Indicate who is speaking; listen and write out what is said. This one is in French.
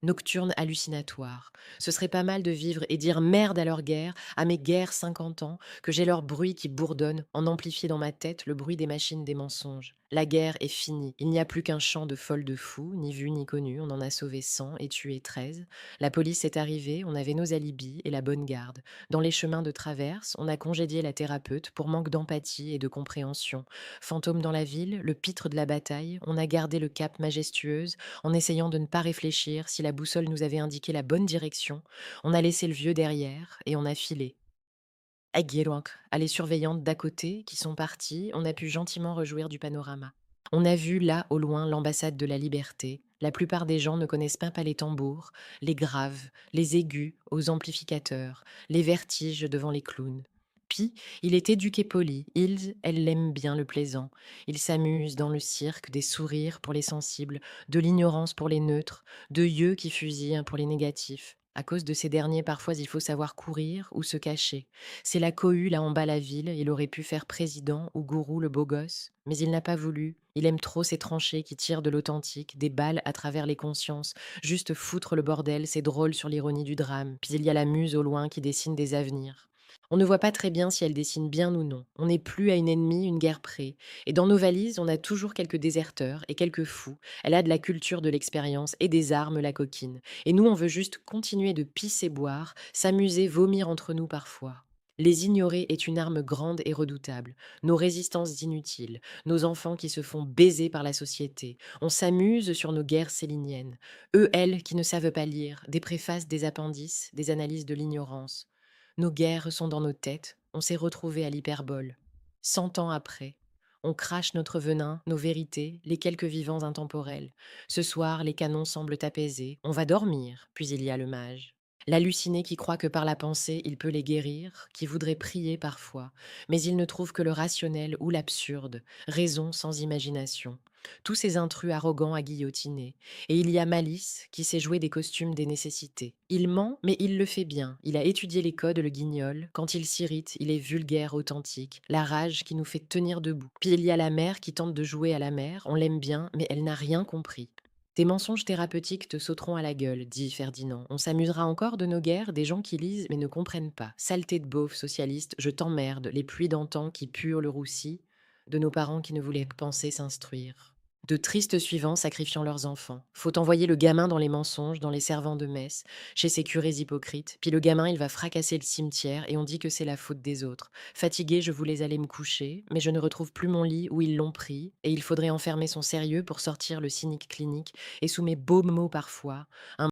Speaker 1: Nocturne hallucinatoire. Ce serait pas mal de vivre et dire merde à leur guerre, à mes guerres 50 ans, que j'ai leur bruit qui bourdonne, en amplifié dans ma tête le bruit des machines des mensonges. La guerre est finie. Il n'y a plus qu'un champ de folles de fous, ni vu ni connu. On en a sauvé 100 et tué 13. La police est arrivée, on avait nos alibis et la bonne garde. Dans les chemins de traverse, on a congédié la thérapeute pour manque d'empathie et de compréhension. Fantôme dans la ville, le pitre de la bataille, on a gardé le cap majestueuse en essayant de ne pas réfléchir si la boussole nous avait indiqué la bonne direction. On a laissé le vieux derrière et on a filé. Aguiluanc, à les surveillantes d'à côté qui sont parties, on a pu gentiment rejouir du panorama. On a vu là au loin l'ambassade de la liberté. La plupart des gens ne connaissent pas les tambours, les graves, les aigus aux amplificateurs, les vertiges devant les clowns. Puis, il est éduqué poli, elle l'aime bien le plaisant. Il s'amuse dans le cirque des sourires pour les sensibles, de l'ignorance pour les neutres, de yeux qui fusillent pour les négatifs. À cause de ces derniers, parfois il faut savoir courir ou se cacher. C'est la cohue là en bas la ville, il aurait pu faire président ou gourou le beau gosse, mais il n'a pas voulu. Il aime trop ces tranchées qui tirent de l'authentique, des balles à travers les consciences. Juste foutre le bordel, c'est drôle sur l'ironie du drame. Puis il y a la muse au loin qui dessine des avenirs. On ne voit pas très bien si elle dessine bien ou non. On n'est plus à une ennemie, une guerre près. Et dans nos valises, on a toujours quelques déserteurs et quelques fous. Elle a de la culture de l'expérience et des armes, la coquine. Et nous, on veut juste continuer de pisser boire, s'amuser, vomir entre nous parfois. Les ignorer est une arme grande et redoutable. Nos résistances inutiles, nos enfants qui se font baiser par la société. On s'amuse sur nos guerres céliniennes. Eux, elles, qui ne savent pas lire, des préfaces, des appendices, des analyses de l'ignorance. Nos guerres sont dans nos têtes. On s'est retrouvés à l'hyperbole. 100 ans après, on crache notre venin, nos vérités, les quelques vivants intemporels. Ce soir, les canons semblent apaisés. On va dormir, puis il y a le mage. L'halluciné qui croit que par la pensée il peut les guérir, qui voudrait prier parfois, mais il ne trouve que le rationnel ou l'absurde, raison sans imagination. Tous ces intrus arrogants à guillotiner. Et il y a Malice qui sait jouer des costumes des nécessités. Il ment, mais il le fait bien. Il a étudié les codes, le guignol. Quand il s'irrite, il est vulgaire, authentique. La rage qui nous fait tenir debout. Puis il y a la mère qui tente de jouer à la mère. On l'aime bien, mais elle n'a rien compris. Tes mensonges thérapeutiques te sauteront à la gueule, dit Ferdinand. On s'amusera encore de nos guerres, des gens qui lisent mais ne comprennent pas. Saleté de beauf, socialiste, je t'emmerde, les pluies d'antan qui puent le roussi, de nos parents qui ne voulaient que penser s'instruire. De tristes suivants sacrifiant leurs enfants. Faut envoyer le gamin dans les mensonges, dans les servants de messe, chez ces curés hypocrites. Puis le gamin, il va fracasser le cimetière et on dit que c'est la faute des autres. Fatiguée, je voulais aller me coucher, mais je ne retrouve plus mon lit où ils l'ont pris, et il faudrait enfermer son sérieux pour sortir le cynique clinique, et sous mes beaux mots parfois, un